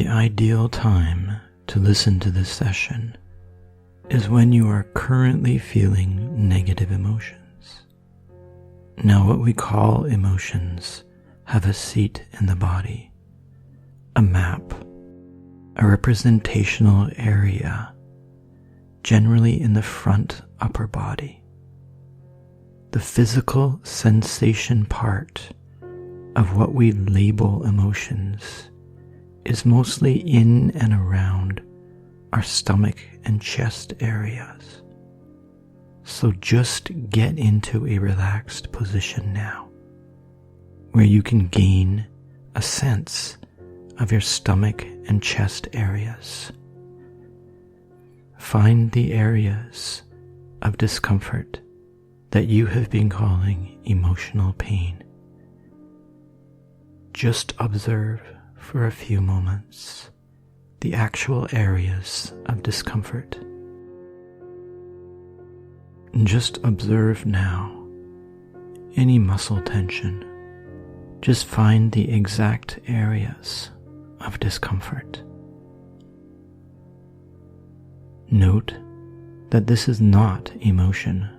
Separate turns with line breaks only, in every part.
The ideal time to listen to this session is when you are currently feeling negative emotions. Now, what we call emotions have a seat in the body, a map, a representational area, generally in the front upper body. The physical sensation part of what we label emotions is mostly in and around our stomach and chest areas. So just get into a relaxed position now, where you can gain a sense of your stomach and chest areas. Find the areas of discomfort that you have been calling emotional pain. Just observe for a few moments the actual areas of discomfort. Just observe now any muscle tension. Just find the exact areas of discomfort. Note that this is not emotion.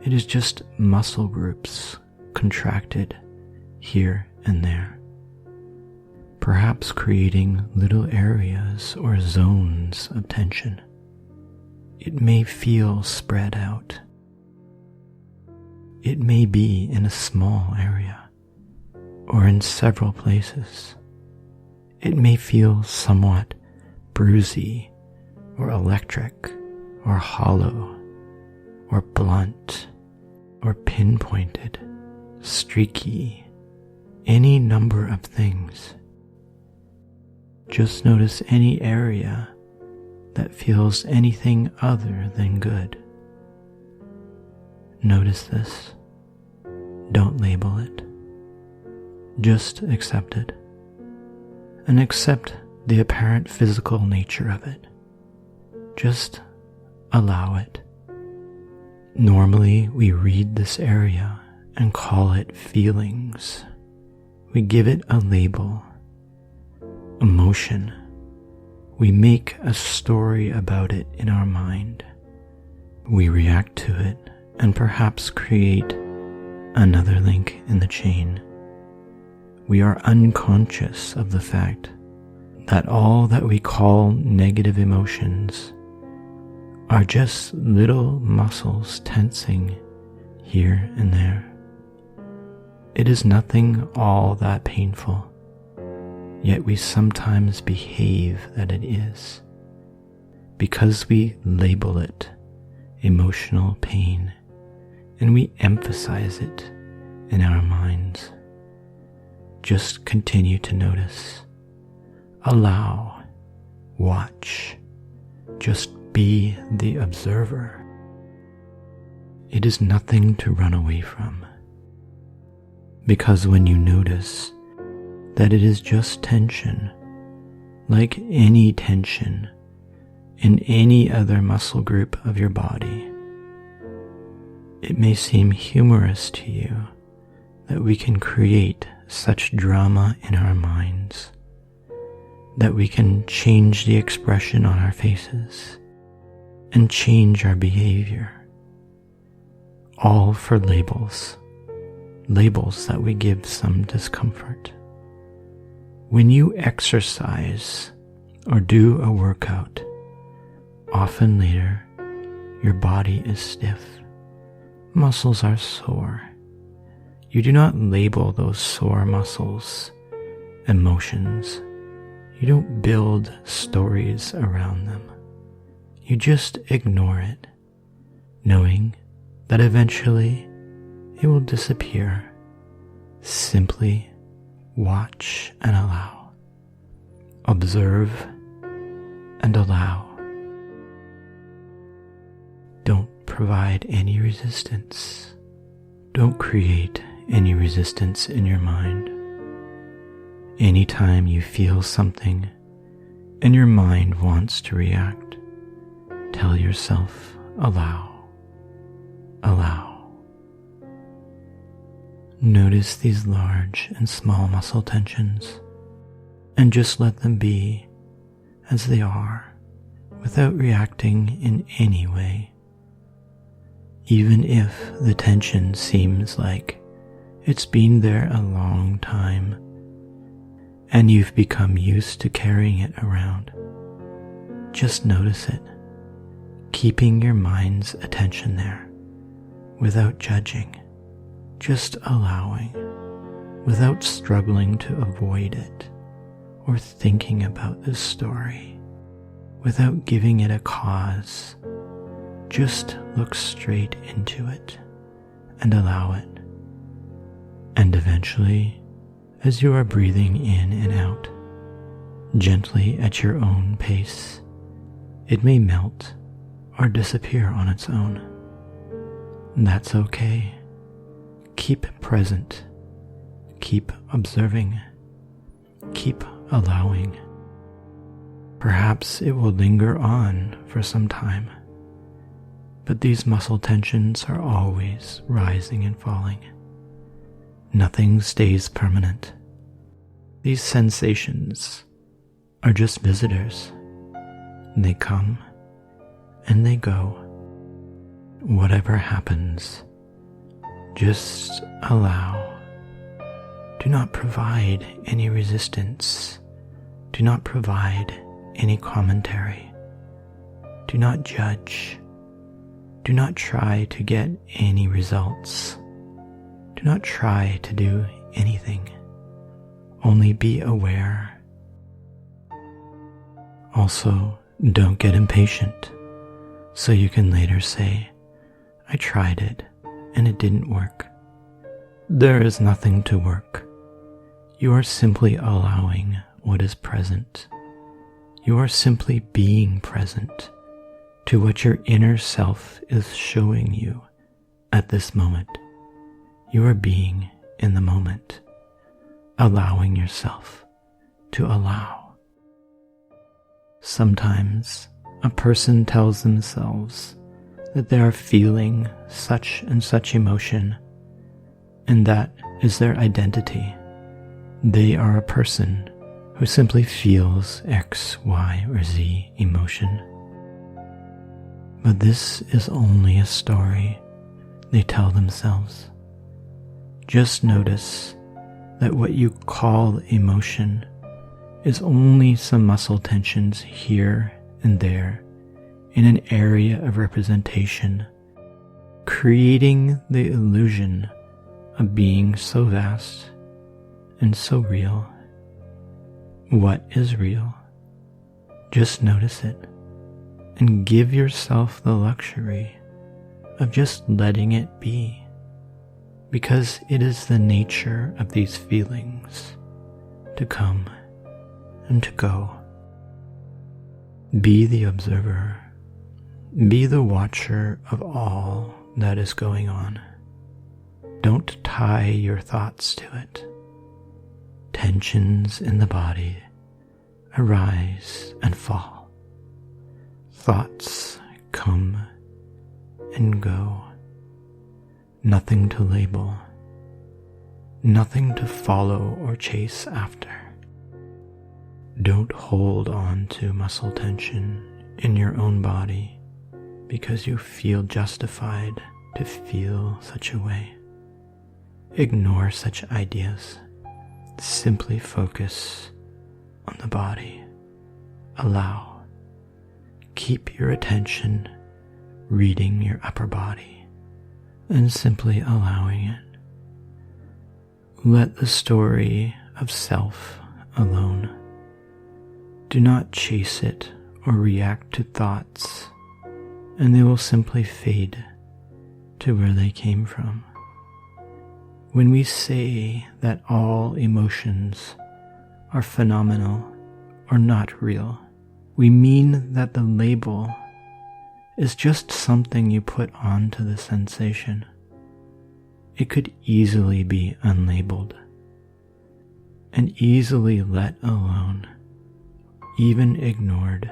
It is just muscle groups contracted here and there, perhaps creating little areas or zones of tension. It may feel spread out. It may be in a small area or in several places. It may feel somewhat bruisey or electric or hollow or blunt or pinpointed, streaky, any number of things. Just notice any area that feels anything other than good. Notice this. Don't label it. Just accept it. And accept the apparent physical nature of it. Just allow it. Normally, we read this area and call it feelings. We give it a label. Emotion. We make a story about it in our mind. We react to it and perhaps create another link in the chain. We are unconscious of the fact that all that we call negative emotions are just little muscles tensing here and there. It is nothing all that painful, yet we sometimes behave that it is, because we label it emotional pain and we emphasize it in our minds. Just continue to notice, allow, watch, just be the observer. It is nothing to run away from, because when you notice that it is just tension, like any tension in any other muscle group of your body, it may seem humorous to you that we can create such drama in our minds, that we can change the expression on our faces and change our behavior, all for labels that we give some discomfort. When you exercise or do a workout, often later your body is stiff, muscles are sore. You do not label those sore muscles emotions. You don't build stories around them. You just ignore it, knowing that eventually it will disappear. Simply watch and allow. Observe and allow. Don't provide any resistance. Don't create any resistance in your mind. Anytime you feel something and your mind wants to react, tell yourself, allow, allow. Notice these large and small muscle tensions and just let them be as they are without reacting in any way. Even if the tension seems like it's been there a long time and you've become used to carrying it around, just notice it, keeping your mind's attention there without judging, just allowing, without struggling to avoid it or thinking about this story, without giving it a cause. Just look straight into it and allow it. And eventually, as you are breathing in and out, gently at your own pace, it may melt or disappear on its own. That's okay. Keep present. Keep observing. Keep allowing. Perhaps it will linger on for some time, but these muscle tensions are always rising and falling. Nothing stays permanent. These sensations are just visitors. They come and they go. Whatever happens, just allow. Do not provide any resistance. Do not provide any commentary. Do not judge. Do not try to get any results. Do not try to do anything. Only be aware. Also, don't get impatient, so you can later say, I tried it and it didn't work. There is nothing to work. You are simply allowing what is present. You are simply being present to what your inner self is showing you at this moment. You are being in the moment, allowing yourself to allow. Sometimes a person tells themselves that they are feeling such and such emotion, and that is their identity. They are a person who simply feels X, Y, or Z emotion. But this is only a story they tell themselves. Just notice that what you call emotion is only some muscle tensions here and there in an area of representation, creating the illusion of being so vast and so real. What is real? Just notice it and give yourself the luxury of just letting it be, because it is the nature of these feelings to come and to go. Be the observer. Be the watcher of all that is going on. Don't tie your thoughts to it. Tensions in the body arise and fall. Thoughts come and go. Nothing to label. Nothing to follow or chase after. Don't hold on to muscle tension in your own body because you feel justified to feel such a way. Ignore such ideas. Simply focus on the body. Allow. Keep your attention reading your upper body and simply allowing it. Let the story of self alone. Do not chase it or react to thoughts, and they will simply fade to where they came from. When we say that all emotions are phenomenal or not real, we mean that the label is just something you put onto the sensation. It could easily be unlabeled and easily let alone, even ignored.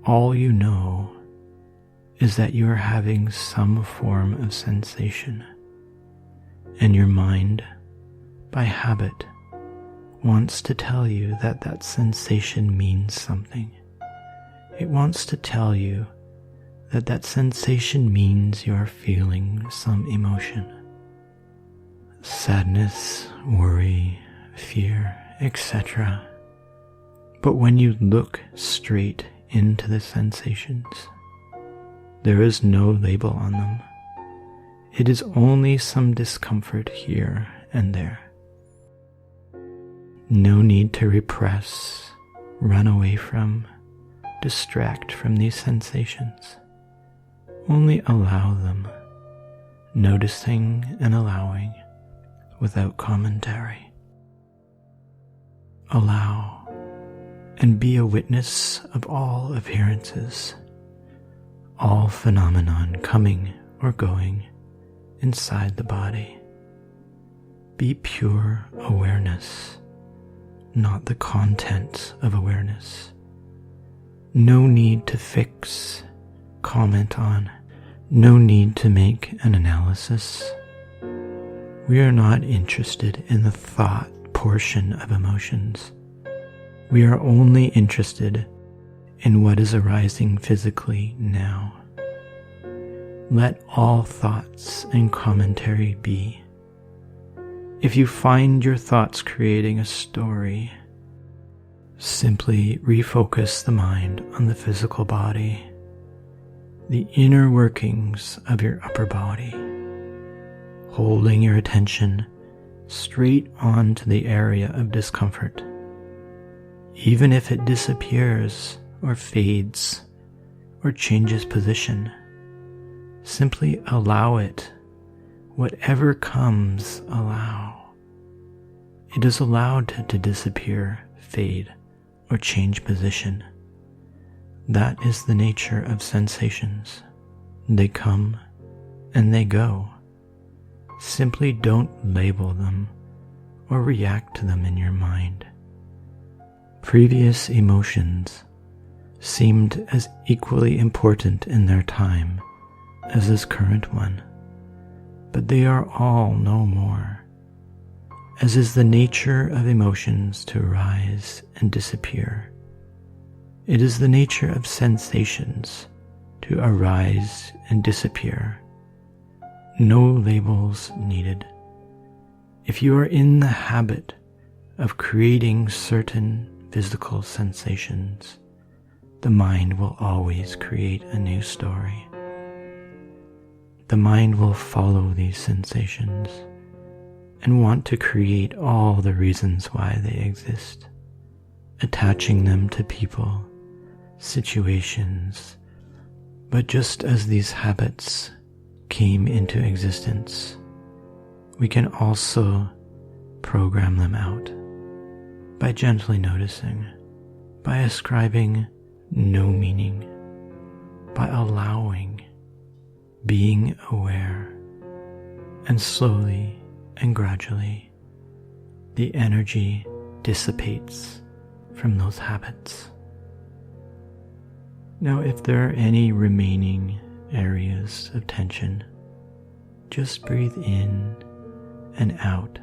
All you know is that you are having some form of sensation, and your mind, by habit, wants to tell you that that sensation means something. It wants to tell you that that sensation means you're feeling some emotion. Sadness, worry, fear, etc. But when you look straight into the sensations, there is no label on them. It is only some discomfort here and there. No need to repress, run away from, distract from these sensations. Only allow them, noticing and allowing without commentary. Allow and be a witness of all appearances, all phenomenon coming or going inside the body. Be pure awareness, not the content of awareness. No need to fix, comment on, no need to make an analysis. We are not interested in the thought portion of emotions. We are only interested in what is arising physically now. Let all thoughts and commentary be. If you find your thoughts creating a story, simply refocus the mind on the physical body, the inner workings of your upper body, holding your attention straight onto the area of discomfort. Even if it disappears or fades or changes position, simply allow it. Whatever comes, allow. It is allowed to disappear, fade, or change position. That is the nature of sensations. They come and they go. Simply don't label them or react to them in your mind. Previous emotions seemed as equally important in their time as this current one, but they are all no more, as is the nature of emotions to rise and disappear. It is the nature of sensations to arise and disappear. No labels needed. If you are in the habit of creating certain physical sensations, the mind will always create a new story. The mind will follow these sensations and want to create all the reasons why they exist, attaching them to people, situations. But just as these habits came into existence, we can also program them out by gently noticing, by ascribing no meaning, by allowing, being aware, and slowly and gradually the energy dissipates from those habits. Now, if there are any remaining areas of tension, just breathe in and out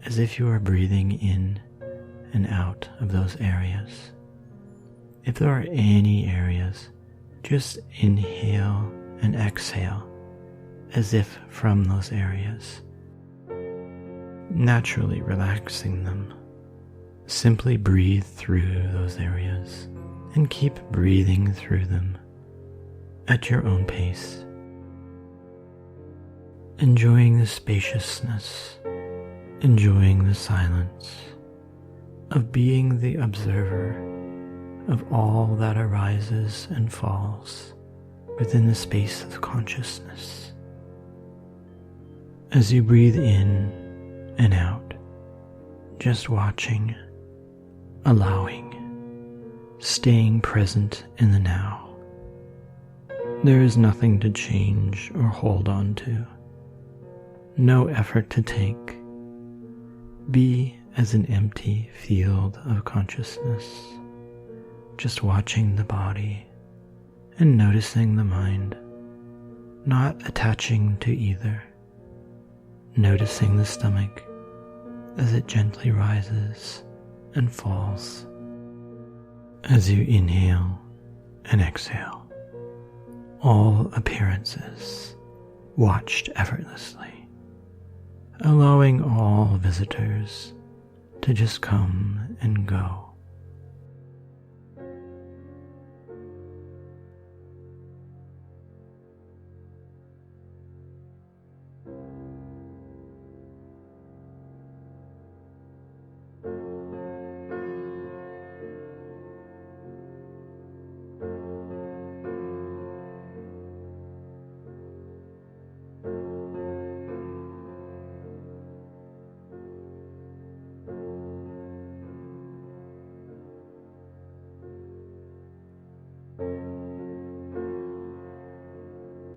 as if you are breathing in and out of those areas. If there are any areas, just inhale and exhale as if from those areas, naturally relaxing them. Simply breathe through those areas and keep breathing through them at your own pace, enjoying the spaciousness, enjoying the silence of being the observer of all that arises and falls within the space of consciousness. As you breathe in and out, just watching, allowing, staying present in the now. There is nothing to change or hold on to, no effort to take. Be as an empty field of consciousness, just watching the body and noticing the mind, not attaching to either, noticing the stomach as it gently rises and falls. As you inhale and exhale, all appearances watched effortlessly, allowing all visitors to just come and go